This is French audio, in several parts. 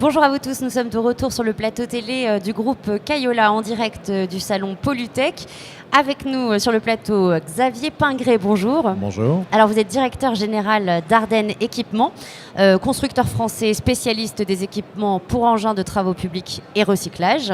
Bonjour à vous tous, nous sommes de retour sur le plateau télé du groupe Cayola en direct du salon Polytech. Avec nous sur le plateau Xavier Pingré, bonjour. Bonjour. Alors vous êtes directeur général d'Ardenne Équipement, constructeur français spécialiste des équipements pour engins de travaux publics et recyclage.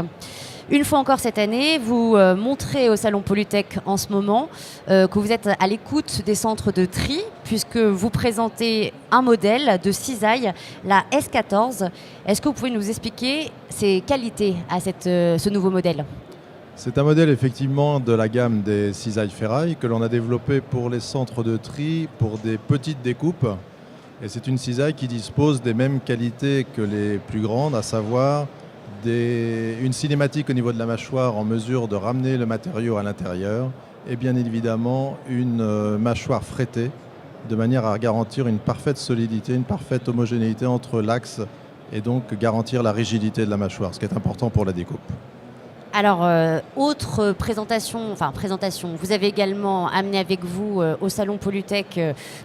Une fois encore cette année, vous montrez au salon Polytech en ce moment que vous êtes à l'écoute des centres de tri puisque vous présentez un modèle de cisaille, la S14. Est-ce que vous pouvez nous expliquer ses qualités à ce nouveau modèle ? C'est un modèle effectivement de la gamme des cisailles ferraille que l'on a développé pour les centres de tri pour des petites découpes. Et c'est une cisaille qui dispose des mêmes qualités que les plus grandes, à savoir une cinématique au niveau de la mâchoire en mesure de ramener le matériau à l'intérieur et bien évidemment une mâchoire frettée de manière à garantir une parfaite solidité, une parfaite homogénéité entre l'axe et donc garantir la rigidité de la mâchoire, ce qui est important pour la découpe. Alors, autre présentation, vous avez également amené avec vous au salon Polytech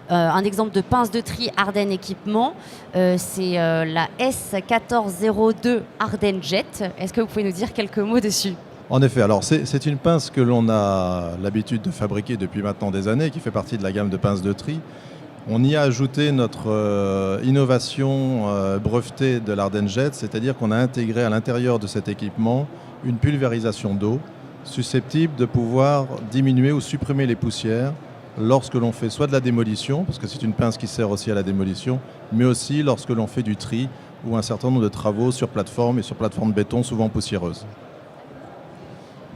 un exemple de pince de tri Ardenne Équipement. C'est la S1402 Ardenne Jet. Est-ce que vous pouvez nous dire quelques mots dessus ? En effet, alors c'est une pince que l'on a l'habitude de fabriquer depuis maintenant des années, qui fait partie de la gamme de pinces de tri. On y a ajouté notre innovation brevetée de l'Ardenne Jet, c'est-à-dire qu'on a intégré à l'intérieur de cet équipement une pulvérisation d'eau susceptible de pouvoir diminuer ou supprimer les poussières lorsque l'on fait soit de la démolition, parce que c'est une pince qui sert aussi à la démolition, mais aussi lorsque l'on fait du tri ou un certain nombre de travaux sur plateforme et sur plateforme béton souvent poussiéreuses.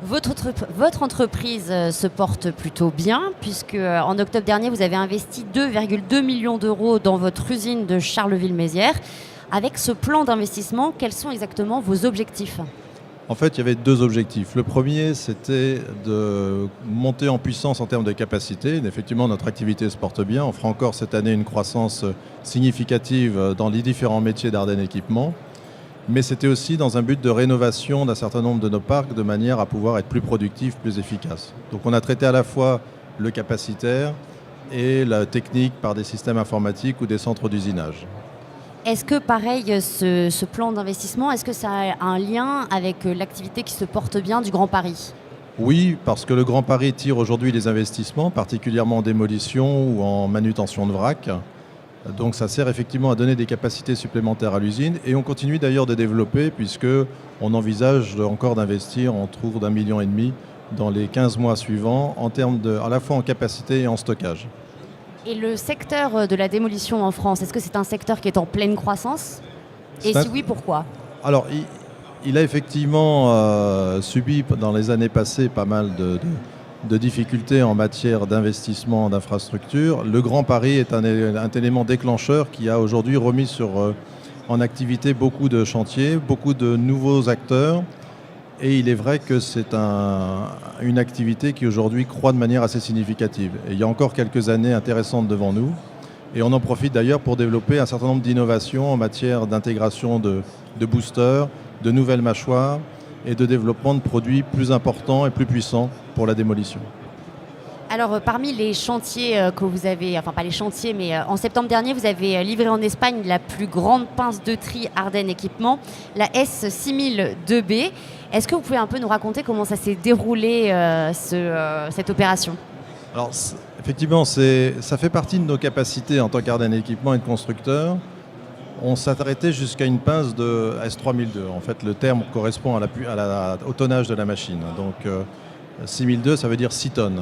Votre entreprise se porte plutôt bien puisque en octobre dernier, vous avez investi 2,2 millions d'euros dans votre usine de Charleville-Mézières. Avec ce plan d'investissement, quels sont exactement vos objectifs ? En fait, il y avait deux objectifs. Le premier, c'était de monter en puissance en termes de capacité. Effectivement, notre activité se porte bien. On fera encore cette année une croissance significative dans les différents métiers d'Ardenne Équipement. Mais c'était aussi dans un but de rénovation d'un certain nombre de nos parcs de manière à pouvoir être plus productif, plus efficace. Donc on a traité à la fois le capacitaire et la technique par des systèmes informatiques ou des centres d'usinage. Est-ce que pareil, ce plan d'investissement, est-ce que ça a un lien avec l'activité qui se porte bien du Grand Paris ? Oui, parce que le Grand Paris tire aujourd'hui des investissements, particulièrement en démolition ou en manutention de vrac. Donc ça sert effectivement à donner des capacités supplémentaires à l'usine et on continue d'ailleurs de développer puisqu'on envisage encore d'investir autour d'1,5 million dans les 15 mois suivants en termes à la fois en capacité et en stockage. Et le secteur de la démolition en France, est-ce que c'est un secteur qui est en pleine croissance ? Et si oui, pourquoi ? Alors, il a effectivement subi dans les années passées pas mal de difficultés en matière d'investissement d'infrastructures. Le Grand Paris est un élément déclencheur qui a aujourd'hui remis en activité beaucoup de chantiers, beaucoup de nouveaux acteurs. Et il est vrai que c'est une activité qui aujourd'hui croît de manière assez significative. Et il y a encore quelques années intéressantes devant nous. Et on en profite d'ailleurs pour développer un certain nombre d'innovations en matière d'intégration de boosters, de nouvelles mâchoires et de développement de produits plus importants et plus puissants pour la démolition. Alors, parmi les chantiers que vous avez, enfin pas les chantiers, mais en septembre dernier, vous avez livré en Espagne la plus grande pince de tri Ardenne Équipement, la S6002B. Est-ce que vous pouvez un peu nous raconter comment ça s'est déroulé, cette opération ? Alors, effectivement, ça fait partie de nos capacités en tant qu'Ardenne Équipement et de constructeur. On s'arrêtait jusqu'à une pince de S3002. En fait, le terme correspond au tonnage de la machine. Donc, 6002, ça veut dire 6 tonnes.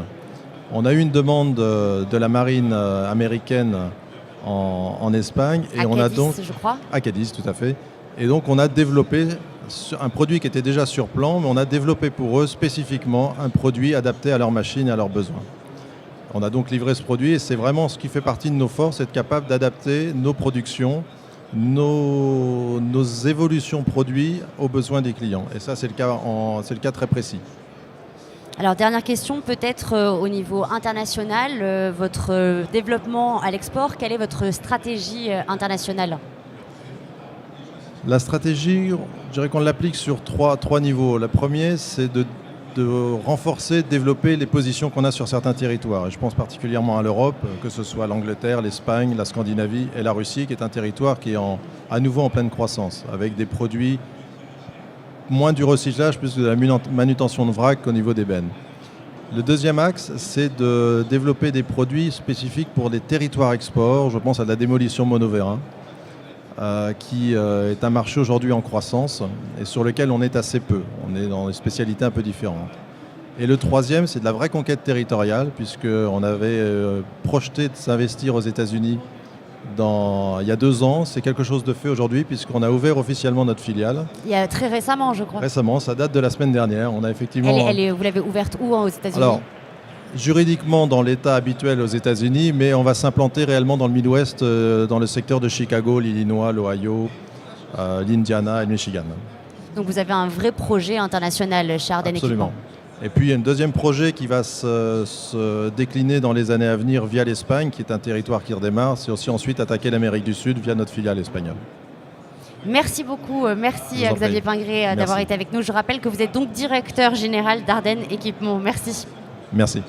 On a eu une demande de la marine américaine en Espagne. Et on a donc, je crois. À Cadiz, tout à fait. Et donc, on a développé un produit qui était déjà sur plan, mais on a développé pour eux spécifiquement un produit adapté à leurs machines et à leurs besoins. On a donc livré ce produit et c'est vraiment ce qui fait partie de nos forces, être capable d'adapter nos productions, nos évolutions produits aux besoins des clients. Et ça, c'est le cas très précis. Alors, dernière question, peut-être au niveau international, votre développement à l'export, quelle est votre stratégie internationale ? La stratégie, je dirais qu'on l'applique sur trois niveaux. Le premier, c'est de renforcer, de développer les positions qu'on a sur certains territoires. Et je pense particulièrement à l'Europe, que ce soit l'Angleterre, l'Espagne, la Scandinavie et la Russie, qui est un territoire qui est à nouveau en pleine croissance, avec des produits moins du recyclage, plus de la manutention de vrac qu'au niveau des bennes. Le deuxième axe, c'est de développer des produits spécifiques pour des territoires export. Je pense à la démolition monovérin, qui est un marché aujourd'hui en croissance et sur lequel on est assez peu. On est dans des spécialités un peu différentes. Et le troisième, c'est de la vraie conquête territoriale, puisqu'on avait projeté de s'investir aux États-Unis il y a 2 ans. C'est quelque chose de fait aujourd'hui, puisqu'on a ouvert officiellement notre filiale. Il y a très récemment, je crois. Récemment, ça date de la semaine dernière. On a effectivement... Vous l'avez ouverte où aux États-Unis? Alors, juridiquement dans l'état habituel aux États-Unis, mais on va s'implanter réellement dans le Midwest, dans le secteur de Chicago, l'Illinois, l'Ohio, l'Indiana et le Michigan. Donc vous avez un vrai projet international chez Ardennes Absolument. Équipement. Et puis il y a un deuxième projet qui va se décliner dans les années à venir via l'Espagne, qui est un territoire qui redémarre. C'est aussi ensuite attaquer l'Amérique du Sud via notre filiale espagnole. Merci beaucoup, merci Je vous en Xavier prie. Pingré d'avoir été avec nous. Je rappelle que vous êtes donc directeur général d'Ardennes Équipement. Merci. Merci.